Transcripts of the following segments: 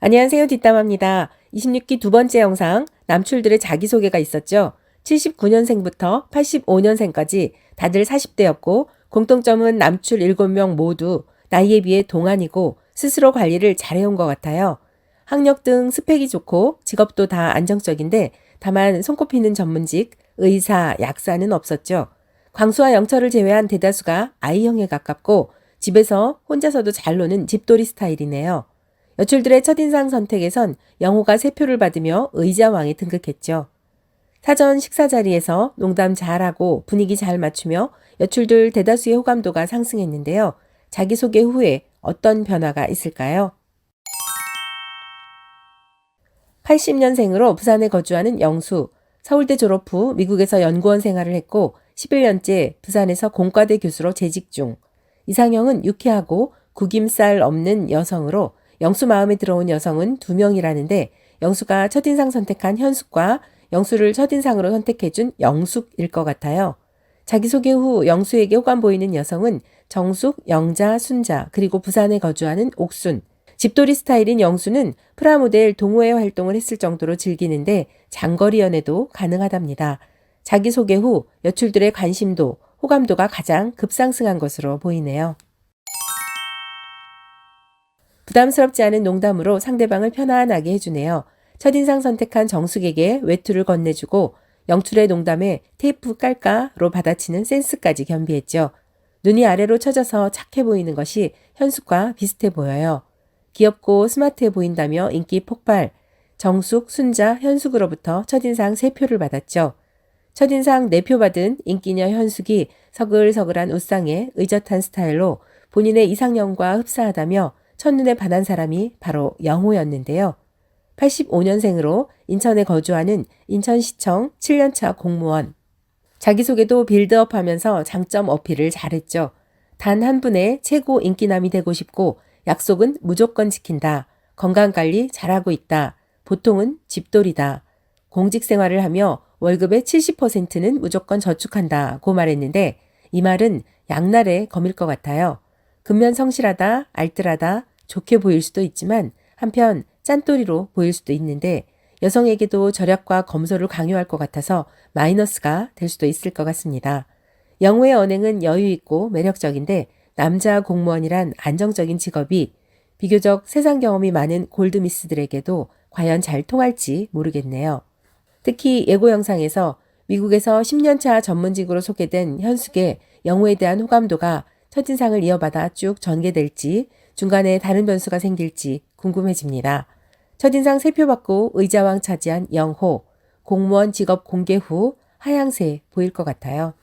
안녕하세요. 뒷담화입니다. 26기 두 번째 영상, 남출들의 자기소개가 있었죠. 79년생부터 85년생까지 다들 40대였고 공통점은 남출 7명 모두 나이에 비해 동안이고 스스로 관리를 잘해온 것 같아요. 학력 등 스펙이 좋고 직업도 다 안정적인데 다만 손꼽히는 전문직, 의사, 약사는 없었죠. 광수와 영철을 제외한 대다수가 아이형에 가깝고 집에서 혼자서도 잘 노는 집돌이 스타일이네요. 여출들의 첫인상 선택에선 영호가 3표를 받으며 의자왕에 등극했죠. 사전 식사 자리에서 농담 잘하고 분위기 잘 맞추며 여출들 대다수의 호감도가 상승했는데요. 자기소개 후에 어떤 변화가 있을까요? 80년생으로 부산에 거주하는 영수, 서울대 졸업 후 미국에서 연구원 생활을 했고 11년째 부산에서 공과대 교수로 재직 중. 이상형은 유쾌하고 구김살 없는 여성으로 영수 마음에 들어온 여성은 2명이라는데 영수가 첫인상 선택한 현숙과 영수를 첫인상으로 선택해준 영숙일 것 같아요. 자기소개 후 영수에게 호감 보이는 여성은 정숙, 영자, 순자, 그리고 부산에 거주하는 옥순. 집돌이 스타일인 영수는 프라모델 동호회 활동을 했을 정도로 즐기는데 장거리 연애도 가능하답니다. 자기소개 후 여출들의 관심도, 호감도가 가장 급상승한 것으로 보이네요. 부담스럽지 않은 농담으로 상대방을 편안하게 해주네요. 첫인상 선택한 정숙에게 외투를 건네주고 영출의 농담에 테이프 깔까로 받아치는 센스까지 겸비했죠. 눈이 아래로 처져서 착해 보이는 것이 현숙과 비슷해 보여요. 귀엽고 스마트해 보인다며 인기 폭발. 정숙, 순자, 현숙으로부터 첫인상 3표를 받았죠. 첫인상 4표 받은 인기녀 현숙이 서글서글한 웃상에 의젓한 스타일로 본인의 이상형과 흡사하다며 첫눈에 반한 사람이 바로 영호였는데요. 85년생으로 인천에 거주하는 인천시청 7년차 공무원. 자기소개도 빌드업하면서 장점 어필을 잘했죠. 단 한 분의 최고 인기남이 되고 싶고 약속은 무조건 지킨다. 건강관리 잘하고 있다. 보통은 집돌이다. 공직생활을 하며 월급의 70%는 무조건 저축한다고 말했는데 이 말은 양날의 검일 것 같아요. 근면성실하다, 알뜰하다, 좋게 보일 수도 있지만 한편 짠돌이로 보일 수도 있는데 여성에게도 절약과 검소를 강요할 것 같아서 마이너스가 될 수도 있을 것 같습니다. 영호의 언행은 여유 있고 매력적인데 남자 공무원이란 안정적인 직업이 비교적 세상 경험이 많은 골드미스들에게도 과연 잘 통할지 모르겠네요. 특히 예고 영상에서 미국에서 10년차 전문직으로 소개된 현숙의 영호에 대한 호감도가 첫인상을 이어받아 쭉 전개될지 중간에 다른 변수가 생길지 궁금해집니다. 첫인상 3표 받고 의자왕 차지한 영호, 공무원 직업 공개 후 하향세 보일 것 같아요.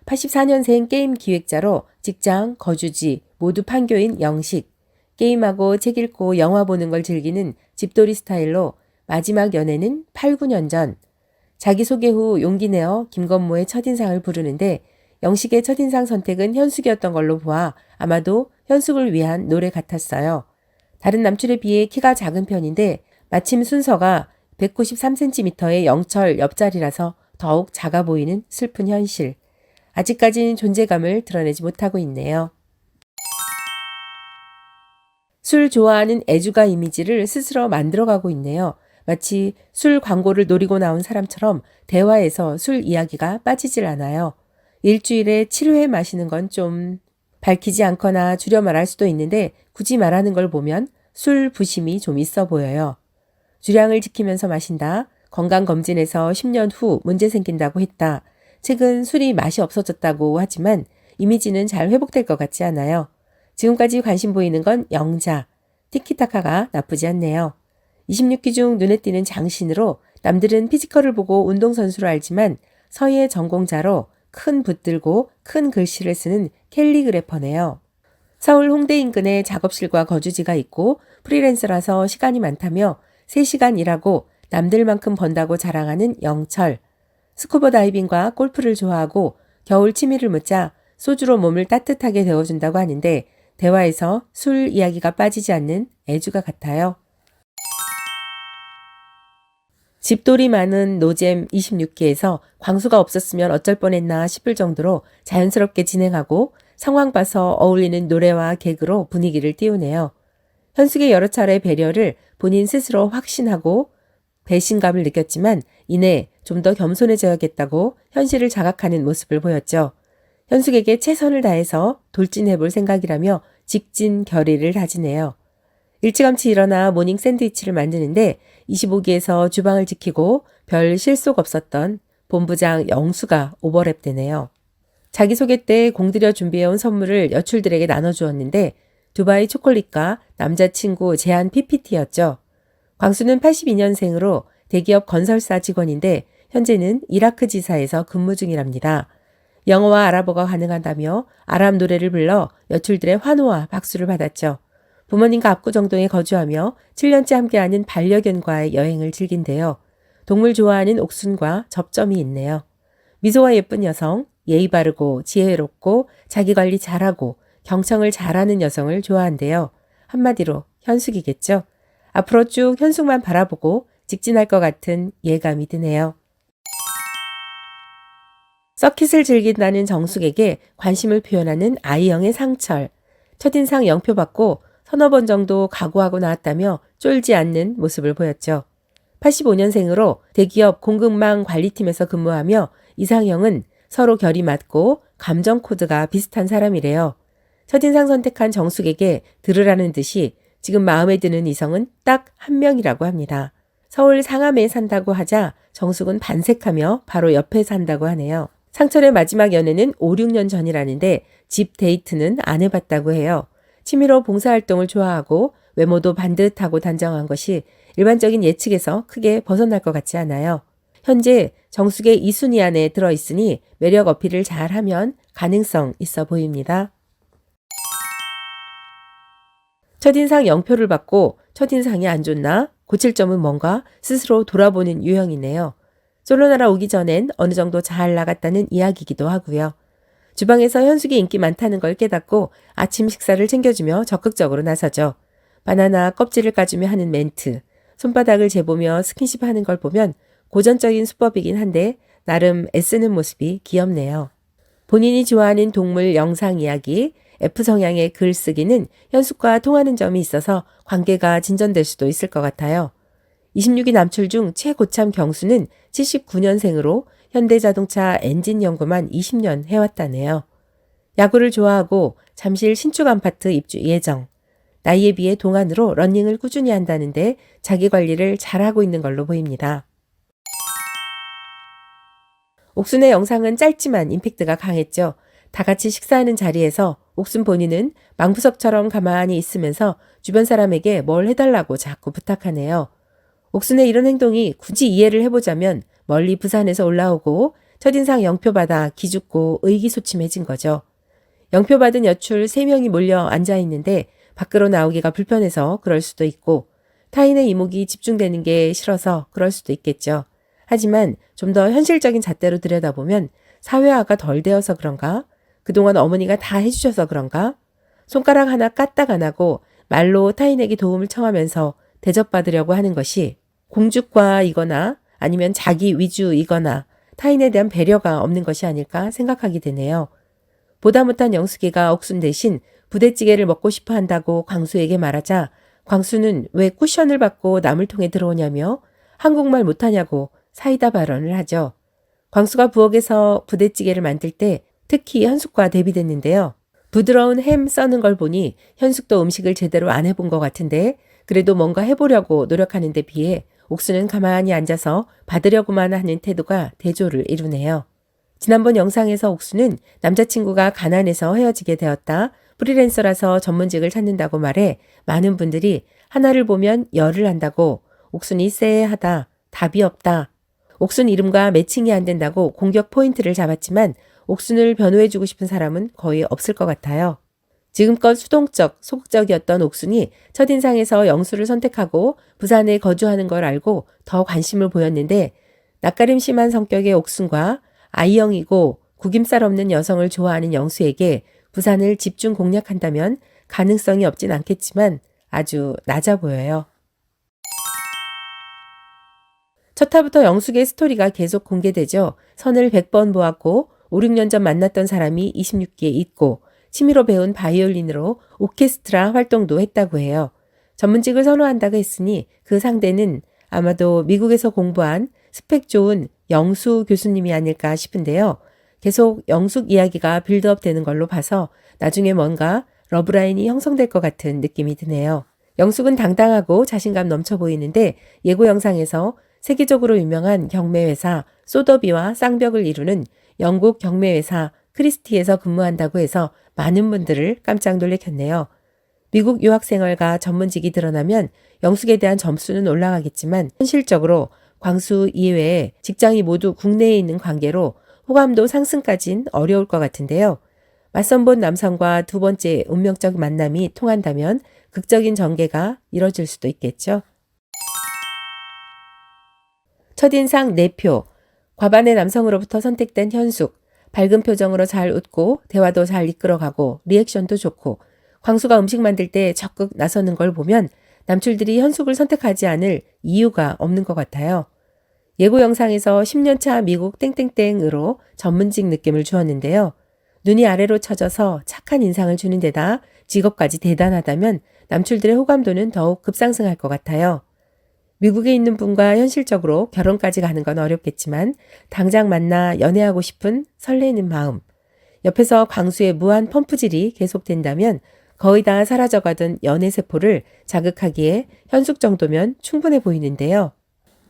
84년생 게임 기획자로 직장, 거주지 모두 판교인 영식, 게임하고 책 읽고 영화 보는 걸 즐기는 집돌이 스타일로 마지막 연애는 8, 9년 전. 자기소개 후 용기 내어 김건모의 첫인상을 부르는데 영식의 첫인상 선택은 현숙이었던 걸로 보아 아마도 현숙을 위한 노래 같았어요. 다른 남출에 비해 키가 작은 편인데 마침 순서가 193cm의 영철 옆자리라서 더욱 작아 보이는 슬픈 현실. 아직까지는 존재감을 드러내지 못하고 있네요. 술 좋아하는 애주가 이미지를 스스로 만들어가고 있네요. 마치 술 광고를 노리고 나온 사람처럼 대화에서 술 이야기가 빠지질 않아요. 일주일에 7회 마시는 건 좀 밝히지 않거나 줄여 말할 수도 있는데 굳이 말하는 걸 보면 술 부심이 좀 있어 보여요. 주량을 지키면서 마신다. 건강검진에서 10년 후 문제 생긴다고 했다. 최근 술이 맛이 없어졌다고 하지만 이미지는 잘 회복될 것 같지 않아요. 지금까지 관심 보이는 건 영자. 티키타카가 나쁘지 않네요. 26기 중 눈에 띄는 장신으로 남들은 피지컬을 보고 운동선수로 알지만 서예 전공자로 큰 붓들고 큰 글씨를 쓰는 캘리그래퍼네요. 서울 홍대 인근에 작업실과 거주지가 있고 프리랜서라서 시간이 많다며 3시간 일하고 남들만큼 번다고 자랑하는 영철. 스쿠버 다이빙과 골프를 좋아하고 겨울 취미를 묻자 소주로 몸을 따뜻하게 데워준다고 하는데 대화에서 술 이야기가 빠지지 않는 애주가 같아요. 집돌이 많은 노잼 26기에서 광수가 없었으면 어쩔 뻔했나 싶을 정도로 자연스럽게 진행하고 상황 봐서 어울리는 노래와 개그로 분위기를 띄우네요. 현숙의 여러 차례 배려를 본인 스스로 확신하고 배신감을 느꼈지만 이내 좀 더 겸손해져야겠다고 현실을 자각하는 모습을 보였죠. 현숙에게 최선을 다해서 돌진해볼 생각이라며 직진 결의를 다지네요. 일찌감치 일어나 모닝 샌드위치를 만드는데 25기에서 주방을 지키고 별 실속 없었던 본부장 영수가 오버랩되네요. 자기소개 때 공들여 준비해온 선물을 여출들에게 나눠주었는데 두바이 초콜릿과 남자친구 제안 PPT였죠. 광수는 82년생으로 대기업 건설사 직원인데 현재는 이라크 지사에서 근무 중이랍니다. 영어와 아랍어가 가능하다며 아랍 노래를 불러 여출들의 환호와 박수를 받았죠. 부모님과 압구정동에 거주하며 7년째 함께하는 반려견과의 여행을 즐긴대요. 동물 좋아하는 옥순과 접점이 있네요. 미소와 예쁜 여성, 예의 바르고 지혜롭고 자기관리 잘하고 경청을 잘하는 여성을 좋아한대요. 한마디로 현숙이겠죠. 앞으로 쭉 현숙만 바라보고 직진할 것 같은 예감이 드네요. 서킷을 즐긴다는 정숙에게 관심을 표현하는 아이영의 상철. 첫인상 영표받고 서너 번 정도 각오하고 나왔다며 쫄지 않는 모습을 보였죠. 85년생으로 대기업 공급망 관리팀에서 근무하며 이상형은 서로 결이 맞고 감정 코드가 비슷한 사람이래요. 첫인상 선택한 정숙에게 들으라는 듯이 지금 마음에 드는 이성은 딱 한 명이라고 합니다. 서울 상암에 산다고 하자 정숙은 반색하며 바로 옆에 산다고 하네요. 상철의 마지막 연애는 5, 6년 전이라는데 집 데이트는 안 해봤다고 해요. 취미로 봉사활동을 좋아하고 외모도 반듯하고 단정한 것이 일반적인 예측에서 크게 벗어날 것 같지 않아요. 현재 정숙의 2순위 안에 들어있으니 매력 어필을 잘하면 가능성 있어 보입니다. 첫인상 0표를 받고 첫인상이 안 좋나? 고칠 점은 뭔가 스스로 돌아보는 유형이네요. 솔로나라 오기 전엔 어느 정도 잘 나갔다는 이야기이기도 하고요. 주방에서 현숙이 인기 많다는 걸 깨닫고 아침 식사를 챙겨주며 적극적으로 나서죠. 바나나 껍질을 까주며 하는 멘트, 손바닥을 재보며 스킨십 하는 걸 보면 고전적인 수법이긴 한데 나름 애쓰는 모습이 귀엽네요. 본인이 좋아하는 동물 영상 이야기, F성향의 글쓰기는 현숙과 통하는 점이 있어서 관계가 진전될 수도 있을 것 같아요. 26위 남출 중 최고참 경수는 79년생으로 현대자동차 엔진 연구만 20년 해왔다네요. 야구를 좋아하고 잠실 신축 아파트 입주 예정. 나이에 비해 동안으로 러닝을 꾸준히 한다는데 자기 관리를 잘하고 있는 걸로 보입니다. 옥순의 영상은 짧지만 임팩트가 강했죠. 다 같이 식사하는 자리에서 옥순 본인은 망부석처럼 가만히 있으면서 주변 사람에게 뭘 해달라고 자꾸 부탁하네요. 옥순의 이런 행동이 굳이 이해를 해보자면 멀리 부산에서 올라오고 첫인상 0표 받아 기죽고 의기소침해진 거죠. 0표 받은 여출 3명이 몰려 앉아있는데 밖으로 나오기가 불편해서 그럴 수도 있고 타인의 이목이 집중되는 게 싫어서 그럴 수도 있겠죠. 하지만 좀 더 현실적인 잣대로 들여다보면 사회화가 덜 되어서 그런가? 그동안 어머니가 다 해주셔서 그런가? 손가락 하나 까딱 안 하고 말로 타인에게 도움을 청하면서 대접받으려고 하는 것이 공주과이거나 아니면 자기 위주이거나 타인에 대한 배려가 없는 것이 아닐까 생각하게 되네요. 보다 못한 영숙이가 옥순 대신 부대찌개를 먹고 싶어 한다고 광수에게 말하자 광수는 왜 쿠션을 받고 남을 통해 들어오냐며 한국말 못하냐고 사이다 발언을 하죠. 광수가 부엌에서 부대찌개를 만들 때 특히 현숙과 대비됐는데요. 부드러운 햄 써는 걸 보니 현숙도 음식을 제대로 안 해본 것 같은데 그래도 뭔가 해보려고 노력하는 데 비해 옥수는 가만히 앉아서 받으려고만 하는 태도가 대조를 이루네요. 지난번 영상에서 옥수는 남자친구가 가난해서 헤어지게 되었다. 프리랜서라서 전문직을 찾는다고 말해 많은 분들이 하나를 보면 열을 한다고 옥순이 쎄하다, 답이 없다. 옥순 이름과 매칭이 안 된다고 공격 포인트를 잡았지만 옥순을 변호해주고 싶은 사람은 거의 없을 것 같아요. 지금껏 수동적, 소극적이었던 옥순이 첫인상에서 영수를 선택하고 부산에 거주하는 걸 알고 더 관심을 보였는데 낯가림 심한 성격의 옥순과 아이형이고 구김살 없는 여성을 좋아하는 영수에게 부산을 집중 공략한다면 가능성이 없진 않겠지만 아주 낮아 보여요. 첫 화부터 영숙의 스토리가 계속 공개되죠. 선을 100번 보았고 5, 6년 전 만났던 사람이 26기에 있고 취미로 배운 바이올린으로 오케스트라 활동도 했다고 해요. 전문직을 선호한다고 했으니 그 상대는 아마도 미국에서 공부한 스펙 좋은 영수 교수님이 아닐까 싶은데요. 계속 영숙 이야기가 빌드업 되는 걸로 봐서 나중에 뭔가 러브라인이 형성될 것 같은 느낌이 드네요. 영숙은 당당하고 자신감 넘쳐 보이는데 예고 영상에서 세계적으로 유명한 경매회사 소더비와 쌍벽을 이루는 영국 경매회사 크리스티에서 근무한다고 해서 많은 분들을 깜짝 놀래켰네요. 미국 유학생활과 전문직이 드러나면 영숙에 대한 점수는 올라가겠지만 현실적으로 광수 이외에 직장이 모두 국내에 있는 관계로 호감도 상승까진 어려울 것 같은데요. 맞선 본 남성과 두 번째 운명적 만남이 통한다면 극적인 전개가 이뤄질 수도 있겠죠. 첫인상 4표. 과반의 남성으로부터 선택된 현숙. 밝은 표정으로 잘 웃고 대화도 잘 이끌어가고 리액션도 좋고 광수가 음식 만들 때 적극 나서는 걸 보면 남출들이 현숙을 선택하지 않을 이유가 없는 것 같아요. 예고 영상에서 10년차 미국 땡땡땡으로 전문직 느낌을 주었는데요. 눈이 아래로 처져서 착한 인상을 주는 데다 직업까지 대단하다면 남출들의 호감도는 더욱 급상승할 것 같아요. 미국에 있는 분과 현실적으로 결혼까지 가는 건 어렵겠지만 당장 만나 연애하고 싶은 설레는 마음, 옆에서 광수의 무한 펌프질이 계속된다면 거의 다 사라져가던 연애세포를 자극하기에 현숙 정도면 충분해 보이는데요.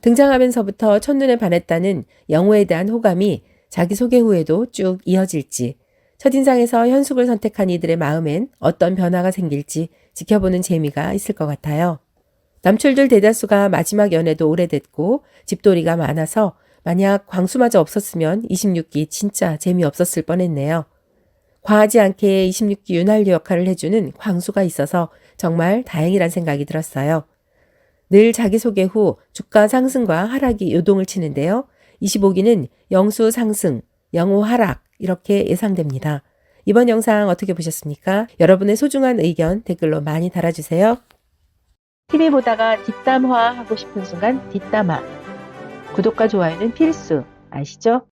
등장하면서부터 첫눈에 반했다는 영호에 대한 호감이 자기소개 후에도 쭉 이어질지, 첫인상에서 현숙을 선택한 이들의 마음엔 어떤 변화가 생길지 지켜보는 재미가 있을 것 같아요. 남출들 대다수가 마지막 연애도 오래됐고 집돌이가 많아서 만약 광수마저 없었으면 26기 진짜 재미없었을 뻔했네요. 과하지 않게 26기 윤활유 역할을 해주는 광수가 있어서 정말 다행이란 생각이 들었어요. 늘 자기소개 후 주가 상승과 하락이 요동을 치는데요. 25기는 영수 상승, 영호 하락 이렇게 예상됩니다. 이번 영상 어떻게 보셨습니까? 여러분의 소중한 의견 댓글로 많이 달아주세요. TV 보다가 뒷담화 하고 싶은 순간 뒷담화. 구독과 좋아요는 필수. 아시죠?